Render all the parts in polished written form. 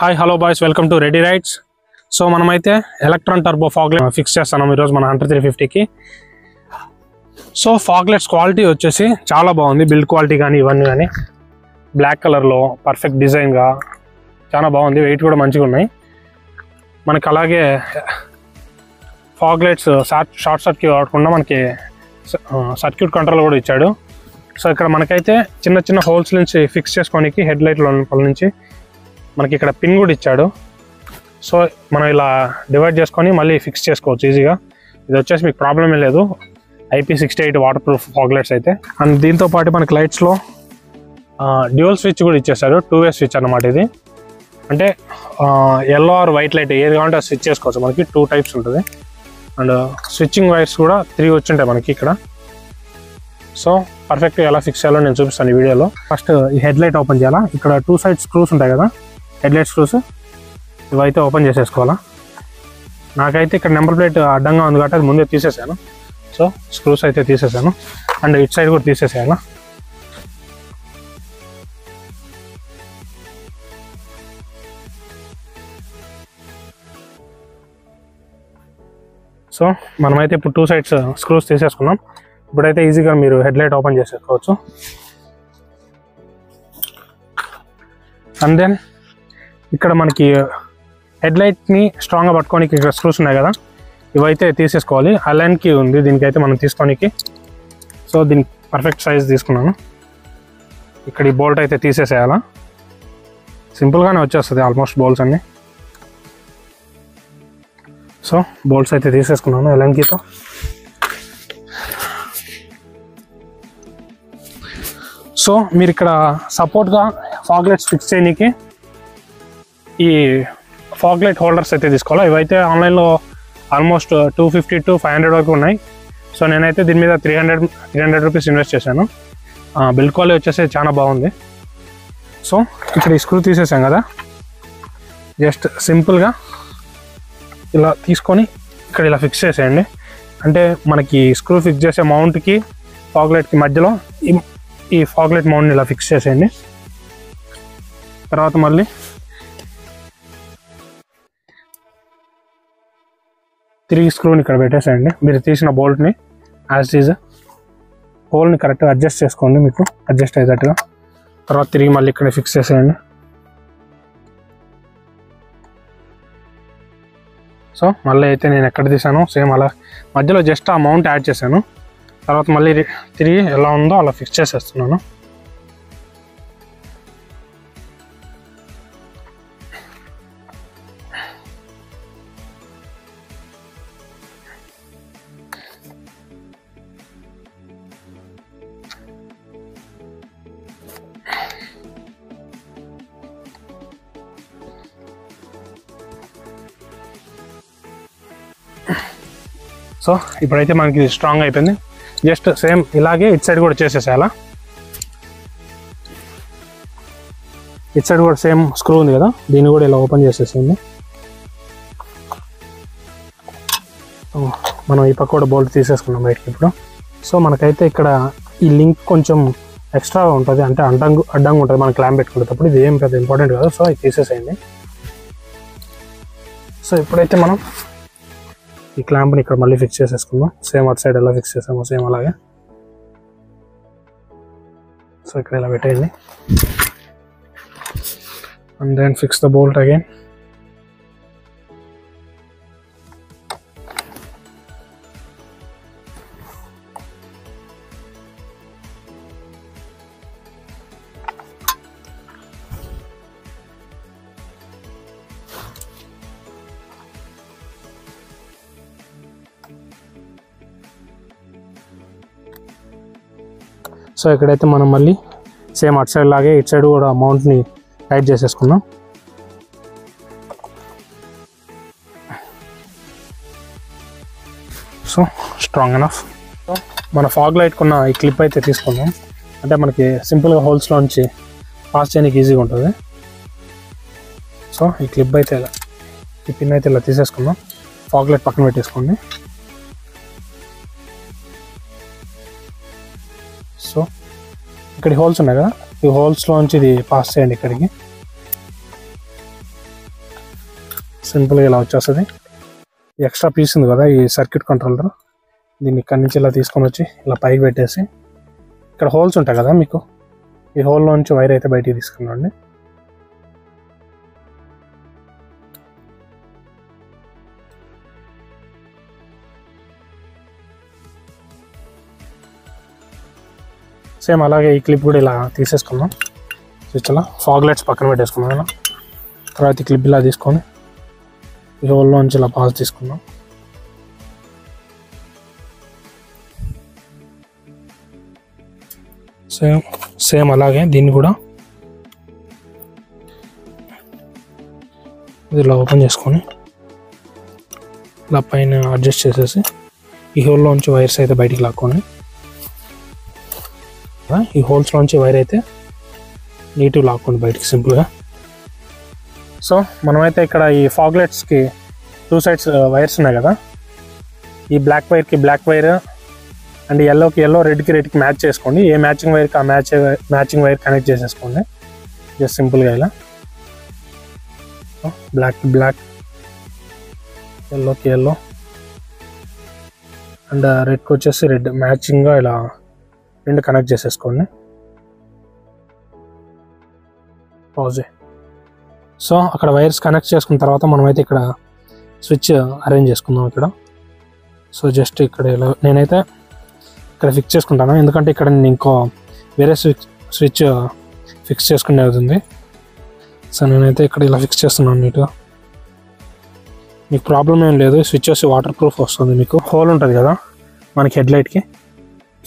Hi hello boys, welcome to ready rides. So మనమైతే electron turbo ఫాగ్లెట్ fix చేస్తున్నాం ఈరోజు మన హంటర్ 350కి. సో ఫాగ్లెట్స్ క్వాలిటీ వచ్చేసి చాలా బాగుంది, బిల్డ్ క్వాలిటీ కానీ ఇవన్నీ కానీ బ్లాక్ కలర్లో పర్ఫెక్ట్ డిజైన్గా చాలా బాగుంది. వెయిట్ కూడా మంచిగా ఉన్నాయి మనకి. అలాగే ఫాగ్లెట్స్ షార్ట్ సర్క్యూట్ వాడకుండా మనకి సర్క్యూట్ కంట్రోల్ కూడా ఇచ్చాడు. సో ఇక్కడ మనకైతే చిన్న చిన్న హోల్స్ నుంచి ఫిక్స్ చేసుకోనికి హెడ్ లైట్ లోపల నుంచి మనకి ఇక్కడ పిన్ కూడా ఇచ్చాడు. సో మనం ఇలా డివైడ్ చేసుకొని మళ్ళీ ఫిక్స్ చేసుకోవచ్చు ఈజీగా. ఇది వచ్చేసి మీకు ప్రాబ్లమే లేదు, IP68 వాటర్ ప్రూఫ్ ఫాగ్లెట్స్ అయితే. అండ్ దీంతో పాటు మనకి లైట్స్లో డ్యూయల్ స్విచ్ కూడా ఇచ్చేసాడు, 2-వే స్విచ్ అన్నమాట ఇది. అంటే ఎల్లో ఆర్ వైట్ లైట్ ఏది కావాలంటే అది స్విచ్ చేసుకోవచ్చు. మనకి 2 టైప్స్ ఉంటుంది. అండ్ స్విచ్చింగ్ వైర్స్ కూడా 3 వచ్చింటాయి మనకి ఇక్కడ. సో పర్ఫెక్ట్గా ఎలా ఫిక్స్ చేయాలో నేను చూపిస్తాను ఈ వీడియోలో. ఫస్ట్ ఈ హెడ్ లైట్ ఓపెన్ చేయాలా. ఇక్కడ 2 సైడ్ స్క్రూస్ ఉంటాయి కదా, హెడ్ లైట్ స్క్రూస్, ఇవైతే ఓపెన్ చేసేసుకోవాలా. నాకైతే ఇక్కడ నెంబర్ ప్లేట్ అడ్డంగా ఉంది కాబట్టి అది ముందే తీసేసాను. సో స్క్రూస్ అయితే తీసేసాను. అండ్ ఇటు సైడ్ కూడా తీసేసేయాలా. సో మనమైతే ఇప్పుడు 2 సైడ్స్ స్క్రూస్ తీసేసుకున్నాం. ఇప్పుడైతే ఈజీగా మీరు హెడ్ లైట్ ఓపెన్ చేసేసుకోవచ్చు. అండ్ దెన్ ఇక్కడ మనకి హెడ్ లైట్ని స్ట్రాంగ్గా పట్టుకోనికి ఇక్కడ స్క్రూస్ ఉన్నాయి కదా, ఇవైతే తీసేసుకోవాలి. అలైన్కి ఉంది దీనికైతే మనం తీసుకోనికి. సో దీనికి పర్ఫెక్ట్ సైజ్ తీసుకున్నాను. ఇక్కడ ఈ బోల్ట్ అయితే తీసేసేయాలా. సింపుల్గానే వచ్చేస్తుంది ఆల్మోస్ట్ బోల్ట్స్ అన్నీ. సో బోల్ట్స్ అయితే తీసేసుకున్నాను అలైన్కితో. సో మీరు ఇక్కడ సపోర్ట్గా ఫాగ్లెట్స్ ఫిక్స్ చేయడానికి ఈ ఫాగ్లైట్ హోల్డర్స్ అయితే తీసుకోవాలి. ఇవైతే ఆన్లైన్లో ఆల్మోస్ట్ 250 to 500 వరకు ఉన్నాయి. సో నేనైతే దీని మీద 300 రూపీస్ ఇన్వెస్ట్ చేశాను. బిల్డ్ క్వాలిటీ వచ్చేసి చాలా బాగుంది. సో ఇక్కడ ఈ స్క్రూ తీసేసాం కదా, జస్ట్ సింపుల్గా ఇలా తీసుకొని ఇక్కడ ఇలా ఫిక్స్ చేసేయండి. అంటే మనకి స్క్రూ ఫిక్స్ చేసే మౌంట్కి ఫాగ్లైట్కి మధ్యలో ఈ ఫాగ్లైట్ మౌంట్ని ఇలా ఫిక్స్ చేసేయండి. తర్వాత మళ్ళీ 3 స్క్రూని ఇక్కడ పెట్టేసేయండి. మీరు తీసిన బోల్ట్ని యాజ్ ఈజ్ హోల్ని కరెక్ట్గా అడ్జస్ట్ చేసుకోండి, మీకు అడ్జస్ట్ అయ్యేటట్టుగా. తర్వాత తిరిగి మళ్ళీ ఇక్కడ ఫిక్స్ చేసేయండి. సో మళ్ళీ అయితే నేను ఎక్కడ తీసానో సేమ్ అలా మధ్యలో జస్ట్ ఆ మౌంట్ యాడ్ చేశాను. తర్వాత మళ్ళీ తిరిగి ఎలా ఉందో అలా ఫిక్స్ చేసేస్తున్నాను. సో ఇప్పుడైతే మనకి స్ట్రాంగ్ అయిపోయింది. జస్ట్ సేమ్ ఇలాగే ఇటు సైడ్ కూడా చేసేసేయాలా. ఇటు సైడ్ కూడా సేమ్ స్క్రూ ఉంది కదా, దీన్ని కూడా ఇలా ఓపెన్ చేసేసేయండి. మనం ఈ పక్క కూడా బోల్ట్ తీసేసుకున్నాం బయటకి ఇప్పుడు. సో మనకైతే ఇక్కడ ఈ లింక్ కొంచెం ఎక్స్ట్రా ఉంటుంది, అంటే అడ్డంగా ఉంటుంది మనం క్లాంప్ పెట్టుకునేటప్పుడు. ఇది ఏం పెద్ద ఇంపార్టెంట్ కాదు. సో ఇది తీసేసేయండి. సో ఇప్పుడైతే మనం ఈ క్లాంప్ని ఇక్కడ మళ్ళీ ఫిక్స్ చేసేసుకుందాం. సేమ్ అటు సైడ్ ఎలా ఫిక్స్ చేసామో సేమ్ అలాగే. సో ఇక్కడ ఇలా పెట్టేయండి. And then fix the bolt again. So ఇక్కడైతే మనం మళ్ళీ సేమ్ అటు సైడ్ లాగే ఇటు సైడ్ కూడా మౌంట్ని టైట్ చేసేసుకున్నాం. So strong enough. సో మన ఫాగ్ లైట్కున్న ఈ క్లిప్ అయితే తీసుకుందాం. అంటే మనకి సింపుల్గా హోల్స్లోంచి పాస్ చేయడానికి ఈజీగా ఉంటుంది. సో ఈ క్లిప్ అయితే ఇలా, ఈ పిన్ అయితే ఇలా తీసేసుకుందాం. ఫాగ్ లైట్ పక్కన పెట్టేసుకోండి. సో ఇక్కడ హోల్స్ ఉన్నాయి కదా, ఈ హోల్స్లోంచి ఇది పాస్ చేయండి ఇక్కడికి. సింపుల్గా ఇలా వచ్చేస్తుంది. ఎక్స్ట్రా పీస్ ఉంది కదా ఈ సర్క్యూట్ కంట్రోలర్, దీన్ని ఇక్కడి నుంచి ఇలా తీసుకొని వచ్చి ఇలా పైకి పెట్టేసి ఇక్కడ హోల్స్ ఉంటాయి కదా మీకు, ఈ హోల్లో నుంచి వైర్ అయితే బయటికి తీసుకున్నాండి. సేమ్ అలాగే ఈ క్లిప్ కూడా ఇలా తీసేసుకుందాం. స్విచ్ అలా ఫాగ్ లైట్స్ పక్కన పెట్టేసుకుందాం. ఇలా తర్వాత ఈ క్లిప్ ఇలా తీసుకొని ఈ హోల్లో నుంచి ఇలా పాస్ తీసుకుందాం. సేమ్ అలాగే దీన్ని కూడా ఇలా ఓపెన్ చేసుకొని ఇలా పైన అడ్జస్ట్ చేసేసి ఈ హోల్లో నుంచి వైర్స్ అయితే బయటికి లాక్కోండి. ఈ హోల్స్లోంచి వైర్ అయితే నీట్గా లాక్కోండి బయటికి సింపుల్గా. సో మనమైతే ఇక్కడ ఈ ఫాగ్ లైట్స్కి 2 సైడ్స్ వైర్స్ ఉన్నాయి కదా, ఈ బ్లాక్ వైర్కి బ్లాక్ వైర్ అండ్ ఎల్లోకి ఎల్లో, రెడ్కి రెడ్కి మ్యాచ్ చేసుకోండి. ఏ మ్యాచింగ్ వైర్కి ఆ మ్యాచింగ్ వైర్ కనెక్ట్ చేసేసుకోండి జస్ట్ సింపుల్గా ఇలా. బ్లాక్కి బ్లాక్, ఎల్లోకి ఎల్లో అండ్ రెడ్కి వచ్చేసి రెడ్ మ్యాచింగ్గా ఇలా 2 కనెక్ట్ చేసేసుకోండి. పాజ్. సో అక్కడ వైర్స్ కనెక్ట్ చేసుకున్న తర్వాత మనమైతే ఇక్కడ స్విచ్ అరేంజ్ చేసుకుందాం ఇక్కడ. సో జస్ట్ ఇక్కడ ఇలా నేనైతే ఇక్కడ ఫిక్స్ చేసుకుంటాను, ఎందుకంటే ఇక్కడ నేను ఇంకో వేరే స్విచ్ ఫిక్స్ చేసుకునే అవుతుంది. సో నేనైతే ఇక్కడ ఇలా ఫిక్స్ చేస్తున్నాను నీట్గా. మీకు ప్రాబ్లం ఏం లేదు, స్విచ్ వచ్చి వాటర్ ప్రూఫ్ వస్తుంది. మీకు హోల్ ఉంటుంది కదా మనకి హెడ్లైట్కి,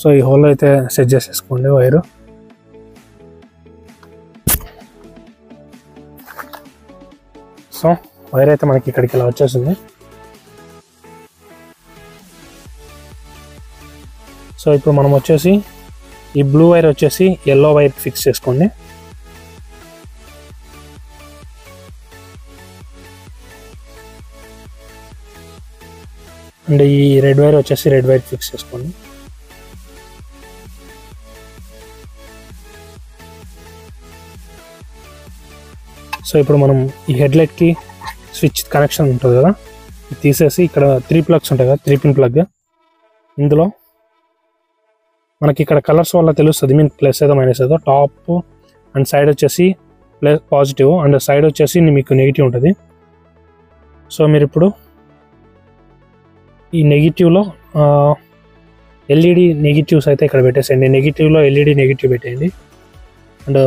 సో ఈ హోల్ అయితే సెట్ చేసేసుకోండి వైరు. సో వైర్ అయితే మనకి ఇక్కడికి ఇలా వచ్చేసింది. సో ఇప్పుడు మనం వచ్చేసి ఈ బ్లూ వైర్ వచ్చేసి ఎల్లో వైర్ ఫిక్స్ చేసుకోండి. అండ్ ఈ రెడ్ వైర్ వచ్చేసి రెడ్ వైర్ ఫిక్స్ చేసుకోండి. సో ఇప్పుడు మనం ఈ హెడ్లైట్కి స్విచ్ కనెక్షన్ ఉంటుంది కదా, ఇది తీసేసి ఇక్కడ 3 ప్లగ్స్ ఉంటాయి కదా, 3 పిన్ ప్లగ్, ఇందులో మనకి ఇక్కడ కలర్స్ వల్ల తెలుస్తుంది మీన్ ప్లస్ ఏదో మైనస్ ఏదో. టాప్ అండ్ సైడ్ వచ్చేసి ప్లస్ పాజిటివ్ అండ్ సైడ్ వచ్చేసి మీకు నెగిటివ్ ఉంటుంది. సో మీరు ఇప్పుడు ఈ నెగిటివ్లో ఎల్ఈడి నెగిటివ్స్ అయితే ఇక్కడ పెట్టేసేయండి. నెగిటివ్లో ఎల్ఈడి నెగిటివ్ పెట్టేయండి అండ్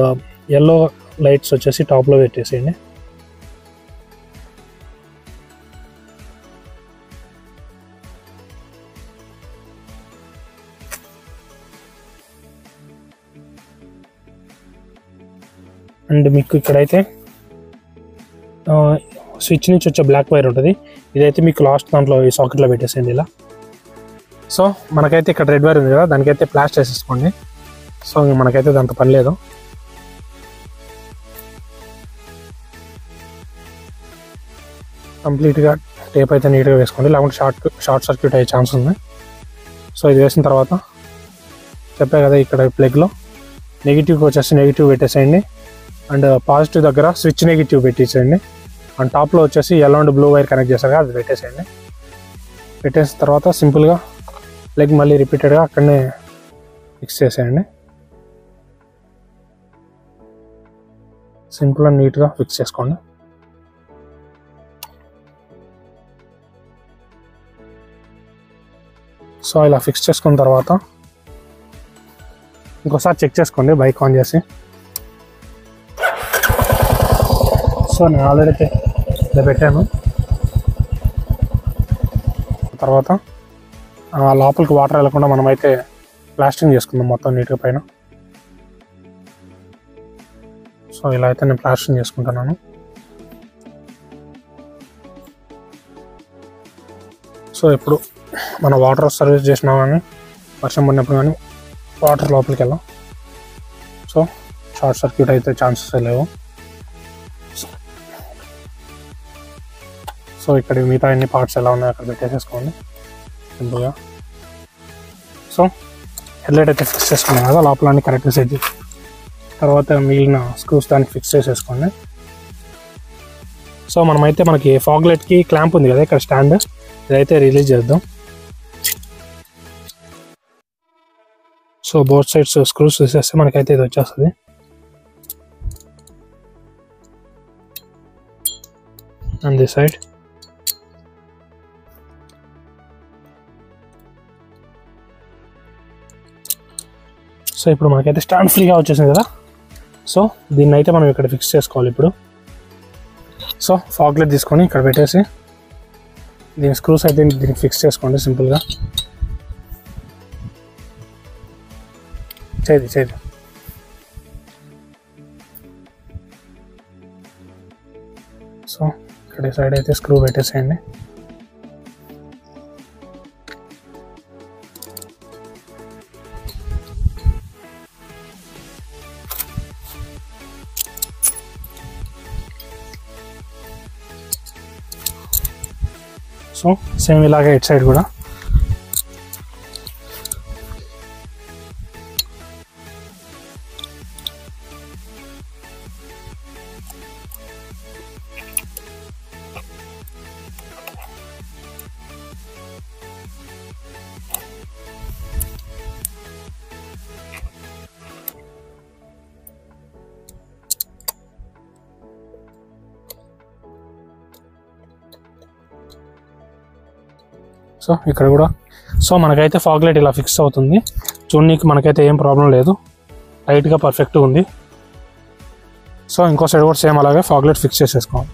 ఎల్లో లైట్స్ వచ్చేసి టాప్లో పెట్టేసేయండి. అండ్ మీకు ఇక్కడైతే స్విచ్ నుంచి వచ్చే బ్లాక్ వైర్ ఉంటుంది, ఇదైతే మీకు లాస్ట్ దాంట్లో ఈ సాకెట్లో పెట్టేసేయండి ఇలా. సో మనకైతే ఇక్కడ రెడ్ వైర్ ఉంది కదా, దానికైతే ప్లాస్టర్ వేసేసుకోండి. సో మనకైతే దాంతో పని లేదు. కంప్లీట్గా టేప్ అయితే నీట్గా వేసుకోండి, లేకుంటే షార్ట్ సర్క్యూట్ అయ్యే ఛాన్స్ ఉంది. సో ఇది వేసిన తర్వాత చెప్పే కదా ఇక్కడ ప్లగ్లో నెగిటివ్కి వచ్చేసి నెగిటివ్ పెట్టేసేయండి అండ్ పాజిటివ్ దగ్గర స్విచ్ నెగిటివ్ పెట్టేసేయండి. అండ్ టాప్లో వచ్చేసి yellow and blue wire connect చేశారు కదా, అది పెట్టేసేయండి. పెట్టేసిన తర్వాత సింపుల్గా ప్లగ్ మళ్ళీ రిపీటెడ్గా అక్కడనే ఫిక్స్ చేసేయండి. సింపుల్గా నీట్గా ఫిక్స్ చేసుకోండి. సో ఇలా ఫిక్స్ చేసుకున్న తర్వాత ఇంకోసారి చెక్ చేసుకోండి బైక్ ఆన్ చేసి. సో నేను ఆల్రెడీ అయితే ఇలా పెట్టాను. తర్వాత లోపలికి వాటర్ వెళ్ళకుండా మనమైతే ప్లాస్టింగ్ చేసుకుందాం మొత్తం నీట్గా పైన. సో ఇలా అయితే నేను ప్లాస్టింగ్ చేసుకుంటున్నాను. సో ఇప్పుడు మనం వాటర్ సర్వీస్ చేసినా కానీ వర్షం పడినప్పుడు కానీ వాటర్ లోపలికి వెళ్ళాం. సో షార్ట్ సర్క్యూట్ అయితే ఛాన్సెస్ లేవు. సో ఇక్కడ మిగతా అన్ని పార్ట్స్ ఎలా ఉన్నాయో అక్కడ పెట్టేసేసుకోండి సింపుల్గా. సో హెడ్లైట్ అయితే ఫిక్స్ చేసుకున్నాం కదా, లోపల అన్ని కరెక్ట్గా సెట్ చేసి తర్వాత మిగిలిన స్క్రూస్ దానికి ఫిక్స్ చేసేసుకోండి. సో మనమైతే మనకి ఫాగ్ లైట్కి క్లాంప్ ఉంది కదా ఇక్కడ స్టాండ్, ఇదైతే రిలీజ్ చేద్దాం. సో బోత్ సైడ్స్ స్క్రూస్ తీసేస్తే మనకైతే ఇది వచ్చేస్తుంది. And this side. సో ఇప్పుడు మనకైతే స్టాండ్ ఫ్రీగా వచ్చేసింది కదా. సో దీన్ని అయితే మనం ఇక్కడ ఫిక్స్ చేసుకోవాలి ఇప్పుడు. సో ఫాగ్ లైట్ తీసుకొని ఇక్కడ పెట్టేసి దీని స్క్రూస్ అయితే దీనికి ఫిక్స్ చేసుకోండి సింపుల్గా. చేది సో ఇక్కడ సైడ్ అయితే స్క్రూ పెట్టేసేయండి. సో సేమ్ ఇలాగే ఇటు సైడ్ కూడా. సో ఇక్కడ కూడా. సో మనకైతే ఫాగ్ లైట్ ఇలా ఫిక్స్ అవుతుంది. చూడడానికి మనకైతే ఏం ప్రాబ్లం లేదు, టైట్గా పర్ఫెక్ట్గా ఉంది. సో ఇంకో సైడ్ కూడా సేమ్ అలాగే ఫాగ్ లైట్ ఫిక్స్ చేసేసుకోవాలి.